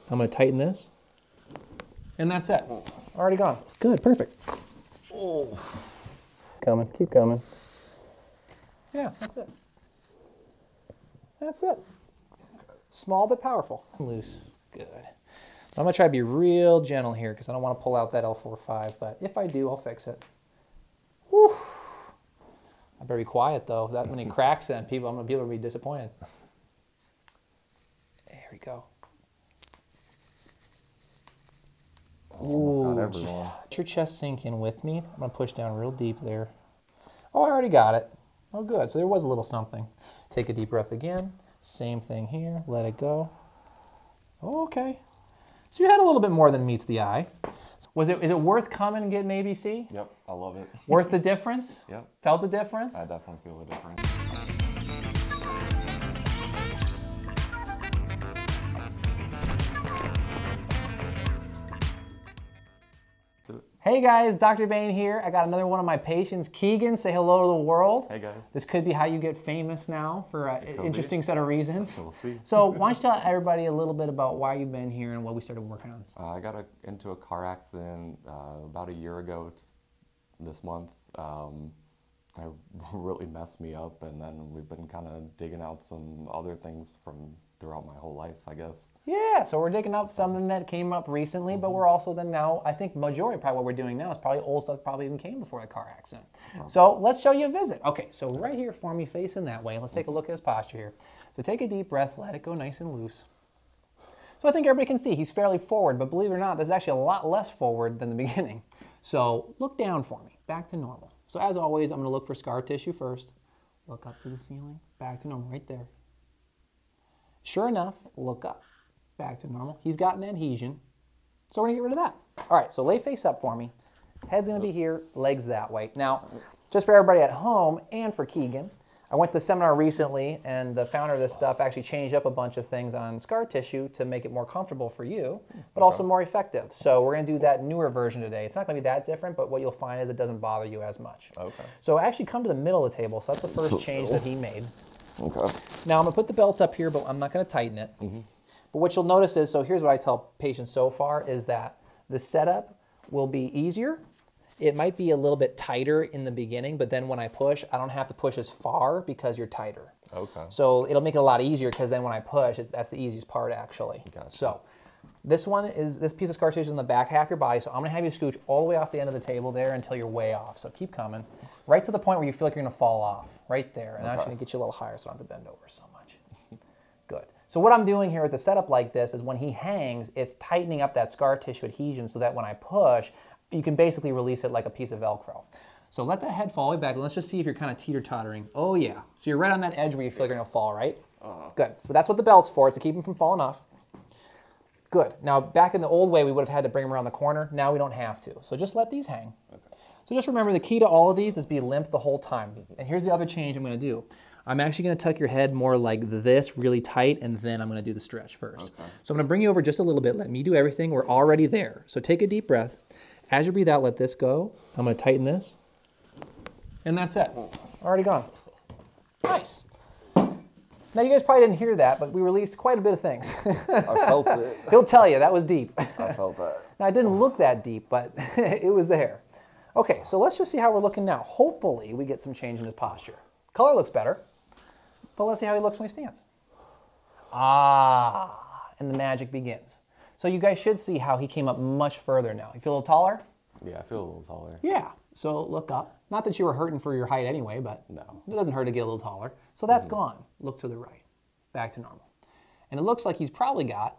I'm gonna tighten this. And that's it. Already gone. Good, perfect. Oh. Coming, keep coming. Yeah, that's it. That's it. Small but powerful. Loose. Good. I'm gonna try to be real gentle here because I don't want to pull out that L4-5, but if I do, I'll fix it. Whew. I better be quiet though. That many cracks then, people are gonna be disappointed. There we go. Ooh, let your chest sink in with me. I'm gonna push down real deep there. Oh, I already got it. Oh, good. So there was a little something. Take a deep breath again. Same thing here. Let it go. Oh, okay. So you had a little bit more than meets the eye. Is it worth coming and getting ABC? Yep, I love it. Worth the difference? Yep. Felt the difference? I definitely feel the difference. Hey guys, Dr. Bain here. I got another one of my patients, Keegan. Say hello to the world. Hey guys. This could be how you get famous now for an interesting set of reasons. We'll see. So why don't you tell everybody a little bit about why you've been here and what we started working on? I got into a car accident about a year ago this month. It really messed me up, and then we've been kind of digging out some other things from throughout my whole life, I guess. Yeah, so we're digging up something that came up recently, but we're also then now, I think majority probably what we're doing now is probably old stuff that probably even came before the car accident. Okay. So let's show you a visit. Okay, so right here for me, facing that way, let's take a look at his posture here. So take a deep breath, let it go nice and loose. So I think everybody can see he's fairly forward, but believe it or not, there's actually a lot less forward than the beginning. So look down for me, back to normal. So as always, I'm gonna look for scar tissue first. Look up to the ceiling, back to normal, right there. Sure enough, look up, back to normal. He's got an adhesion, so we're gonna get rid of that. All right, so lay face up for me. Head's gonna be here, legs that way. Now, just for everybody at home and for Keegan, I went to the seminar recently, and the founder of this stuff actually changed up a bunch of things on scar tissue to make it more comfortable for you, but also more effective. So we're gonna do that newer version today. It's not gonna be that different, but what you'll find is it doesn't bother you as much. Okay. So actually come to the middle of the table, so that's the first change that he made. Okay. Now I'm gonna put the belt up here, but I'm not gonna tighten it. But what you'll notice is, so here's what I tell patients so far, is that the setup will be easier. It might be a little bit tighter in the beginning, but then when I push, I don't have to push as far because you're tighter. Okay. So it'll make it a lot easier because then when I push, that's the easiest part actually. Gotcha. So this piece of scar tissue is in the back half of your body, so I'm gonna have you scooch all the way off the end of the table there until you're way off. So keep coming. Right to the point where you feel like you're gonna fall off, right there. And I'm actually gonna get you a little higher so I don't have to bend over so much. Good. So what I'm doing here with the setup like this is when he hangs, it's tightening up that scar tissue adhesion so that when I push, you can basically release it like a piece of Velcro. So let that head fall all the way back, and let's just see if you're kind of teeter-tottering. Oh yeah, so you're right on that edge where you feel like you're gonna fall, right? Good, but that's what the belt's for, it's to keep him from falling off. Good, now back in the old way, we would have had to bring him around the corner. Now we don't have to, so just let these hang. Okay. So just remember, the key to all of these is be limp the whole time. And here's the other change I'm gonna do. I'm actually gonna tuck your head more like this, really tight, and then I'm gonna do the stretch first. Okay. So I'm gonna bring you over just a little bit, let me do everything, we're already there. So take a deep breath. As you breathe out, let this go. I'm gonna tighten this. And that's it, already gone. Nice. Now you guys probably didn't hear that, but we released quite a bit of things. I felt it. He'll tell you, that was deep. I felt that. Now it didn't look that deep, but it was there. Okay, so let's just see how we're looking now. Hopefully we get some change in his posture. Color looks better, but let's see how he looks when he stands. Ah, and the magic begins. So you guys should see how he came up much further now. You feel a little taller? Yeah, I feel a little taller. Yeah, so look up. Not that you were hurting for your height anyway, but no, it doesn't hurt to get a little taller. So that's gone. Look to the right, back to normal. And it looks like he's probably got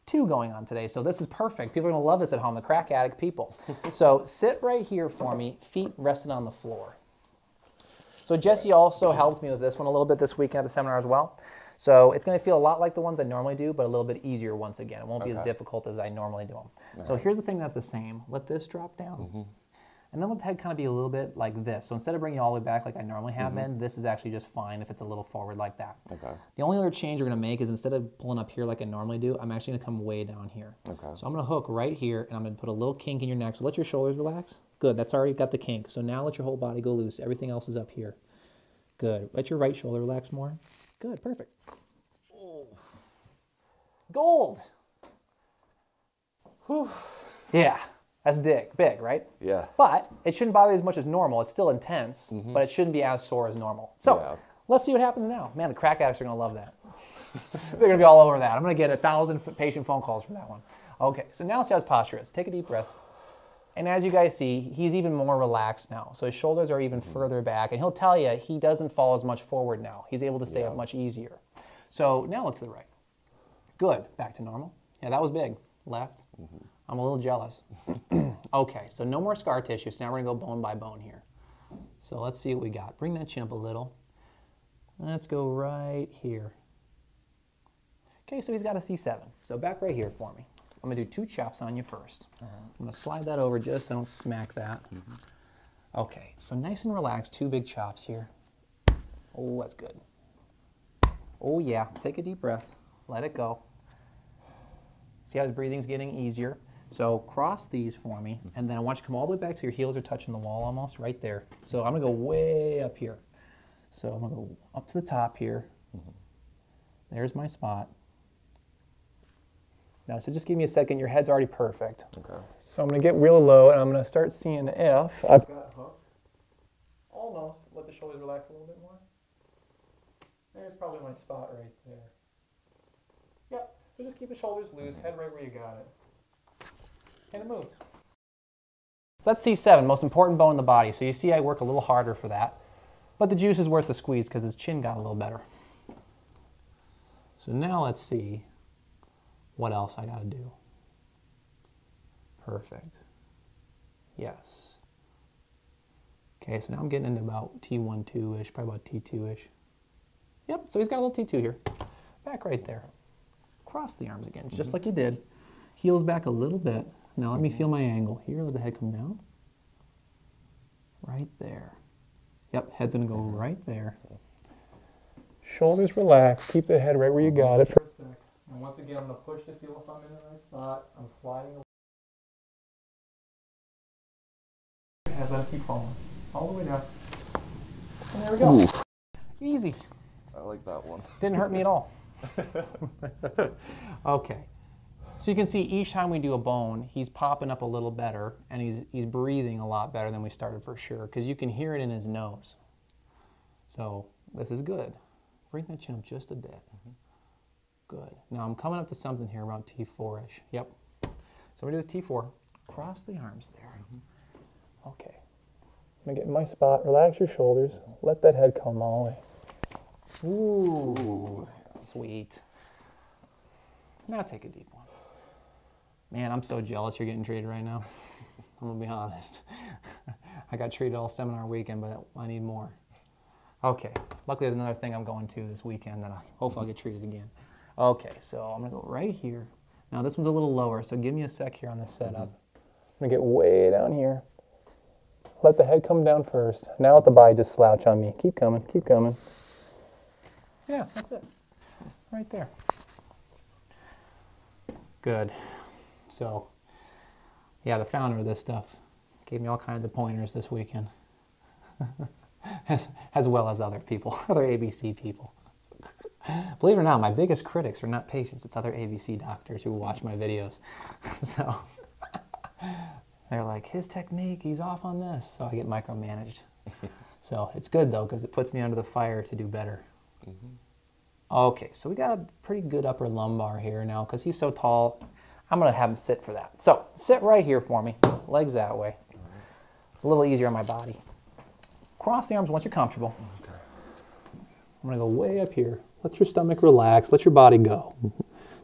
2 going on today, so this is perfect. People are gonna love this at home, the crack addict people. So sit right here for me, feet rested on the floor. So Jesse also helped me with this one a little bit this weekend at the seminar as well. So it's going to feel a lot like the ones I normally do, but a little bit easier once again. It won't be as difficult as I normally do them. So here's the thing that's the same. Let this drop down. And then let the head kind of be a little bit like this. So instead of bringing you all the way back like I normally have been, this is actually just fine if it's a little forward like that. Okay. The only other change we're going to make is instead of pulling up here like I normally do, I'm actually going to come way down here. Okay. So I'm going to hook right here, and I'm going to put a little kink in your neck. So let your shoulders relax. Good, that's already got the kink. So now let your whole body go loose. Everything else is up here. Good. Let your right shoulder relax more. Good, perfect. Oh. Gold. Whew. Yeah, that's big, right? Yeah. But it shouldn't bother you as much as normal. It's still intense, but it shouldn't be as sore as normal. So let's see what happens now. Man, the crack addicts are going to love that. They're going to be all over that. I'm going to get 1,000 patient phone calls from that one. Okay, so now let's see how his posture is. Take a deep breath. And as you guys see, he's even more relaxed now. So his shoulders are even further back. And he'll tell you he doesn't fall as much forward now. He's able to stay up much easier. So now look to the right. Good. Back to normal. Yeah, that was big. Left. I'm a little jealous. Okay, so no more scar tissue. So now we're going to go bone by bone here. So let's see what we got. Bring that chin up a little. Let's go right here. Okay, so he's got a C7. So back right here for me. I'm going to do 2 chops on you first. I'm going to slide that over just so I don't smack that. Okay, so nice and relaxed, 2 big chops here. Oh, that's good. Oh yeah, take a deep breath. Let it go. See how his breathing's getting easier? So cross these for me, and then I want you to come all the way back to your heels are touching the wall almost, right there. So I'm going to go way up here. So I'm going to go up to the top here. There's my spot. Now, so just give me a second. Your head's already perfect. Okay. So I'm going to get real low, and I'm going to start seeing if I've got hooked. Almost. Let the shoulders relax a little bit more. There's probably my spot right there. Yep. So just keep the shoulders loose, head right where you got it. And it moved. So that's C7, most important bone in the body. So you see I work a little harder for that. But the juice is worth the squeeze because his chin got a little better. So now let's see what else I got to do. Perfect. Yes. Okay, so now I'm getting into about T1, 2-ish, probably about T2-ish. Yep, so he's got a little T2 here. Back right there. Cross the arms again, just like you did. Heels back a little bit. Now let me feel my angle. Here, let the head come down. Right there. Yep, head's gonna go right there. Shoulders relaxed. Keep the head right where you got it for a sec. And once again, I'm gonna push to feel if I'm in the right spot. I'm sliding away. Head, let it keep falling. All the way down. And there we go. Ooh. Easy. I like that one. Didn't hurt me at all. Okay. So you can see each time we do a bone, he's popping up a little better, and he's breathing a lot better than we started for sure, because you can hear it in his nose. So this is good. Bring that chin up just a bit. Good. Now I'm coming up to something here around T4-ish. Yep. So we do this T4. Cross the arms there. Okay. I'm going to get in my spot. Relax your shoulders. Let that head come all the way. Ooh. Sweet. Now take a deep one. Man, I'm so jealous you're getting treated right now. I'm going to be honest. I got treated all seminar weekend, but I need more. Okay. Luckily, there's another thing I'm going to this weekend that hopefully I'll get treated again. Okay, so I'm going to go right here. Now, this one's a little lower, so give me a sec here on this setup. I'm going to get way down here. Let the head come down first. Now let the body just slouch on me. Keep coming, keep coming. Yeah, that's it. Right there. Good. So, yeah, the founder of this stuff gave me all kinds of pointers this weekend. as well as other people, other ABC people. Believe it or not, my biggest critics are not patients, it's other ABC doctors who watch my videos. So, they're like, his technique, he's off on this. So I get micromanaged. So it's good though, because it puts me under the fire to do better. Okay, so we got a pretty good upper lumbar here now, because he's so tall. I'm going to have him sit for that. So sit right here for me, legs that way. It's a little easier on my body. Cross the arms once you're comfortable. I'm going to go way up here. Let your stomach relax. Let your body go.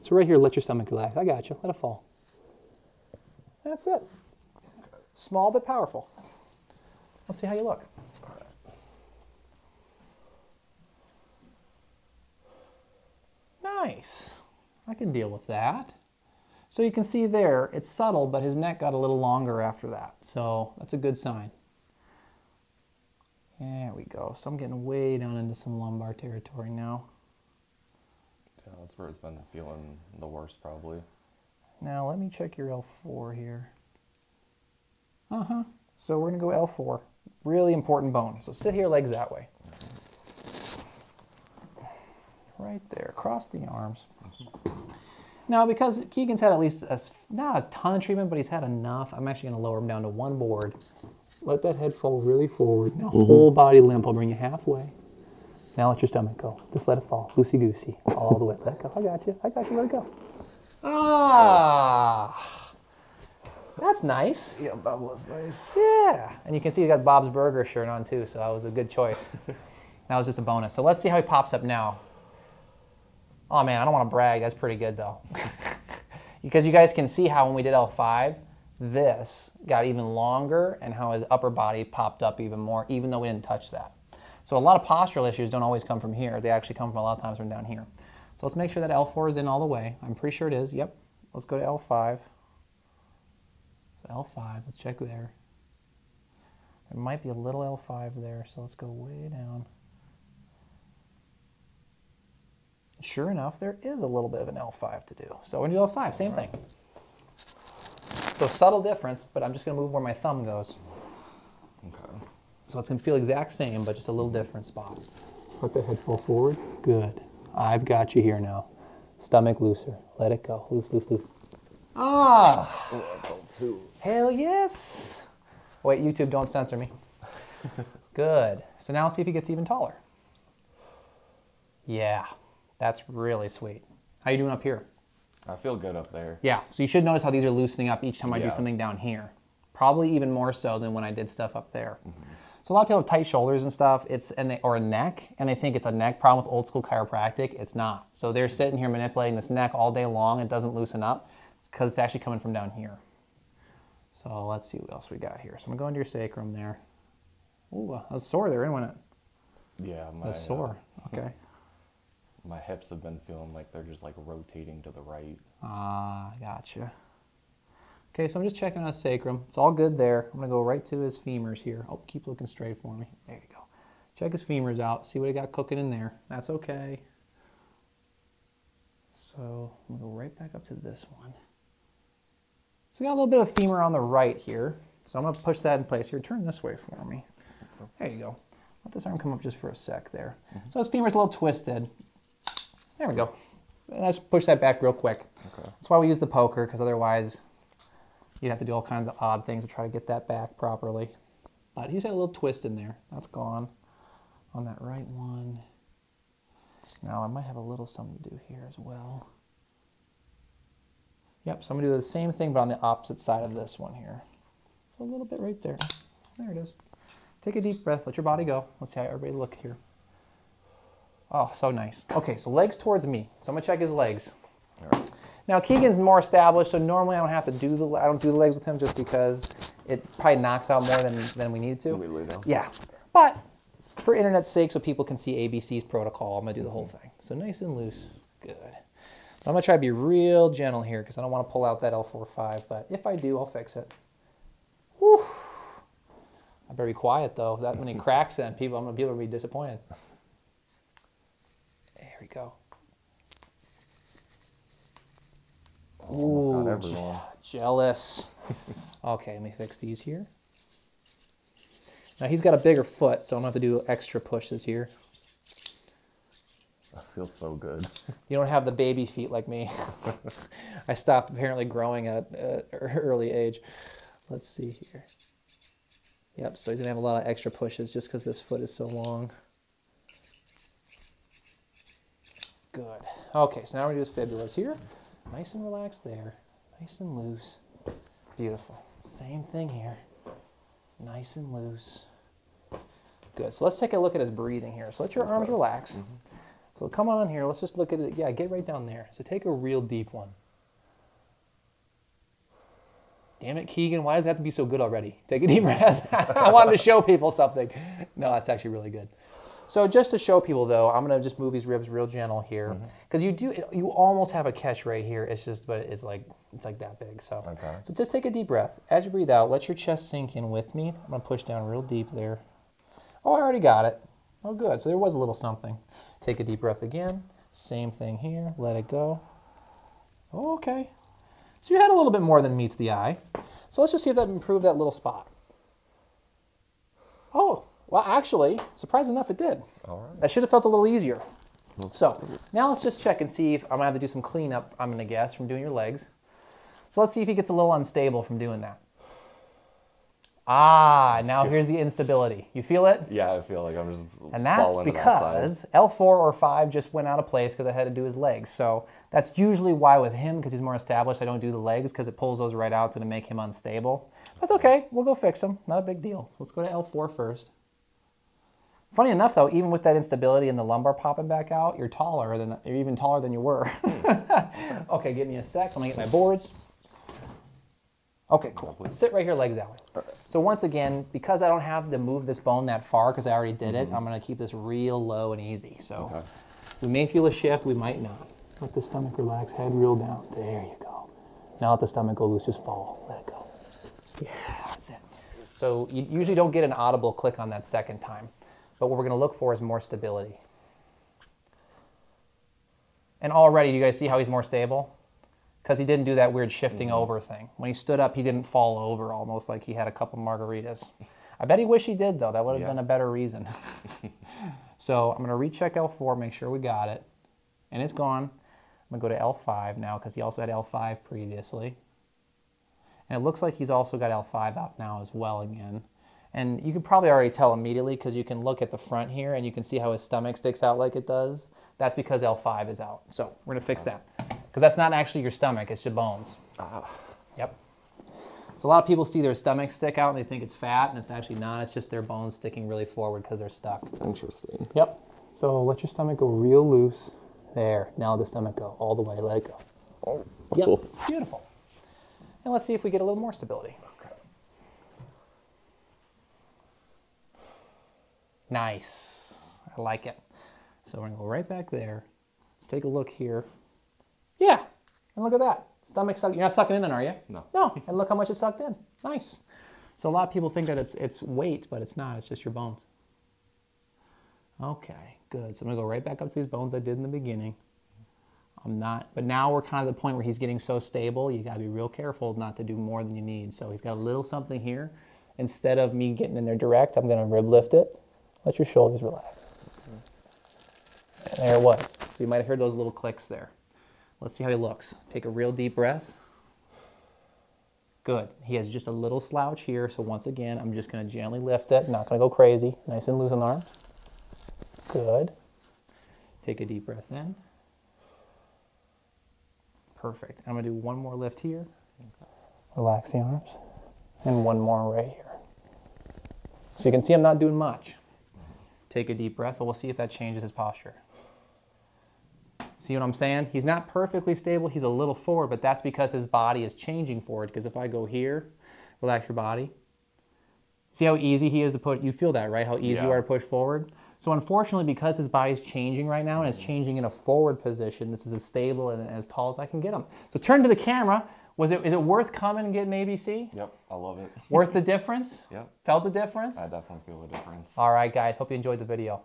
So right here, let your stomach relax. I got you. Let it fall. That's it. Small but powerful. Let's see how you look. Nice. I can deal with that. So you can see there, it's subtle, but his neck got a little longer after that. So that's a good sign. There we go. So I'm getting way down into some lumbar territory now. Yeah, that's where it's been feeling the worst probably. Now let me check your L4 here. So we're going to go L4. Really important bone. So sit here, legs that way. Right there. Cross the arms. Now, because Keegan's had at least, not a ton of treatment, but he's had enough, I'm actually going to lower him down to one board. Let that head fall really forward. Now, whole body limp. I'll bring you halfway. Now let your stomach go. Just let it fall. Loosey-goosey. All the way. Let it go. I got you. I got you. Let it go. Ah. That's nice. Yeah, that was nice. Yeah. And you can see he got Bob's Burger shirt on too, so that was a good choice. That was just a bonus. So let's see how he pops up now. Oh man, I don't want to brag. That's pretty good though. Because you guys can see how when we did L5, this got even longer and how his upper body popped up even more, even though we didn't touch that. So a lot of postural issues don't always come from here. They actually come from a lot of times from down here. So let's make sure that L4 is in all the way. I'm pretty sure it is. Yep. Let's go to L5. So L5, let's check there. There might be a little L5 there, so let's go way down. Sure enough, there is a little bit of an L5 to do. So we're going to do L5, same thing. So subtle difference, but I'm just going to move where my thumb goes. Okay. So it's going to feel exact same, but just a little different spot. Let the head fall forward. Good. I've got you here now. Stomach looser. Let it go. Loose, loose, loose. Ah! Oh, I felt too. Hell yes! Wait, YouTube, don't censor me. Good. So now let's see if he gets even taller. Yeah, that's really sweet. How you doing up here? I feel good up there. Yeah, so you should notice how these are loosening up each time I do something down here. Probably even more so than when I did stuff up there. So a lot of people have tight shoulders and stuff, or a neck, and they think it's a neck problem with old school chiropractic. It's not. So they're sitting here manipulating this neck all day long. It doesn't loosen up. It's because it's actually coming from down here. So let's see what else we got here. So I'm going to go into your sacrum there. Ooh, I was sore there, wasn't it? Yeah, That's sore. Okay. My hips have been feeling like they're just like rotating to the right. Ah, gotcha. Okay, so I'm just checking on his sacrum. It's all good there. I'm going to go right to his femurs here. Oh, keep looking straight for me. There you go. Check his femurs out. See what he got cooking in there. That's okay. So I'm going to go right back up to this one. So we got a little bit of femur on the right here. So I'm going to push that in place here. Turn this way for me. There you go. Let this arm come up just for a sec there. So his femur's a little twisted. There we go. And let's push that back real quick. Okay. That's why we use the poker, because otherwise you'd have to do all kinds of odd things to try to get that back properly. But he's had a little twist in there. That's gone on that right one. Now I might have a little something to do here as well. Yep, so I'm going to do the same thing, but on the opposite side of this one here. So a little bit right there. There it is. Take a deep breath. Let your body go. Let's see how everybody look here. Oh, so nice. Okay, so legs towards me. So I'm going to check his legs. All right. Now, Keegan's more established, so normally I don't have to do the legs with him just because it probably knocks out more than we need to. Really though. Yeah, but for internet's sake, so people can see ABC's protocol, I'm going to do the whole thing. So nice and loose. Good. I'm going to try to be real gentle here because I don't want to pull out that L4-5, but if I do, I'll fix it. Whew. I better be quiet, though. That many cracks in people, people will be disappointed. There we go. Ooh, not everyone. Jealous. Okay, let me fix these here. Now he's got a bigger foot, so I'm going to have to do extra pushes here. I feel so good. You don't have the baby feet like me. I stopped apparently growing at an early age. Let's see here. Yep, so he's going to have a lot of extra pushes just because this foot is so long. Good. Okay, so now we're going to do his fibulas here. Nice and relaxed there. Nice and loose. Beautiful. Same thing here. Nice and loose. Good. So let's take a look at his breathing here. So let your arms relax. So come on here. Let's just look at it. Yeah, get right down there. So take a real deep one. Damn it, Keegan. Why does it have to be so good already? Take a deep breath. I wanted to show people something. No, that's actually really good. So just to show people, though, I'm going to just move these ribs real gentle here. Because you almost have a catch right here. It's just, but it's like that big. So, okay. So just take a deep breath. As you breathe out, let your chest sink in with me. I'm going to push down real deep there. Oh, I already got it. Oh, good. So there was a little something. Take a deep breath again. Same thing here. Let it go. Oh, okay. So you had a little bit more than meets the eye. So let's just see if that improved that little spot. Oh, well, actually, surprisingly enough, it did. All right. That should have felt a little easier. So now let's just check and see if I'm gonna have to do some cleanup, I'm gonna guess, from doing your legs. So let's see if he gets a little unstable from doing that. Ah, now here's the instability. You feel it? Yeah, I feel like I'm just And that's because L4 or 5 just went out of place because I had to do his legs. So that's usually why with him, because he's more established, I don't do the legs because it pulls those right out. It's going to make him unstable. That's okay. We'll go fix him. Not a big deal. So let's go to L4 first. Funny enough, though, even with that instability and the lumbar popping back out, you're even taller than you were. Okay, give me a sec. Let me get my boards. Okay, cool. Sit right here, legs out. So once again, because I don't have to move this bone that far because I already did it, I'm going to keep this real low and easy. So we may feel a shift, we might not. Let the stomach relax, head real down. There you go. Now let the stomach go loose, just fall. Let it go. Yeah, that's it. So you usually don't get an audible click on that second time. But what we're going to look for is more stability. And already, you guys see how he's more stable? Because he didn't do that weird shifting over thing. When he stood up, he didn't fall over almost like he had a couple margaritas. I bet he wished he did, though. That would have been a better reason. So I'm going to recheck L4, make sure we got it. And it's gone. I'm going to go to L5 now because he also had L5 previously. And it looks like he's also got L5 out now as well again. And you can probably already tell immediately because you can look at the front here and you can see how his stomach sticks out like it does. That's because L5 is out. So we're going to fix that. Because that's not actually your stomach, it's your bones. Yep. So a lot of people see their stomach stick out and they think it's fat, and it's actually not. It's just their bones sticking really forward because they're stuck. Interesting. Yep. So let your stomach go real loose. There. Now let the stomach go all the way. Let it go. Oh, yep. Cool. Beautiful. And let's see if we get a little more stability. Okay. Nice. I like it. So we're going to go right back there. Let's take a look here. Yeah, and look at that. Stomach suck. You're not sucking in, are you? No. No, and look how much it sucked in. Nice. So a lot of people think that it's weight, but it's not. It's just your bones. Okay, good. So I'm going to go right back up to these bones I did in the beginning. I'm not, but now we're kind of at the point where he's getting so stable, you got to be real careful not to do more than you need. So he's got a little something here. Instead of me getting in there direct, I'm going to rib lift it. Let your shoulders relax. And there it was. So you might have heard those little clicks there. Let's see how he looks. Take a real deep breath. Good. He has just a little slouch here, so once again, I'm just going to gently lift it. Not going to go crazy. Nice and loose on the arm. Good. Take a deep breath in. Perfect. I'm going to do one more lift here. Relax the arms. And one more right here. So you can see I'm not doing much. Take a deep breath, but we'll see if that changes his posture. See what I'm saying? He's not perfectly stable. He's a little forward, but that's because his body is changing forward. Because if I go here, relax your body. See how easy he is to put, you feel that, right? How easy you are to push forward? So unfortunately, because his body's changing right now and it's changing in a forward position, this is as stable and as tall as I can get him. So turn to the camera. Is it worth coming and getting ABC? Yep, I love it. Worth the difference? Yep. Felt the difference? I definitely feel the difference. All right, guys. Hope you enjoyed the video.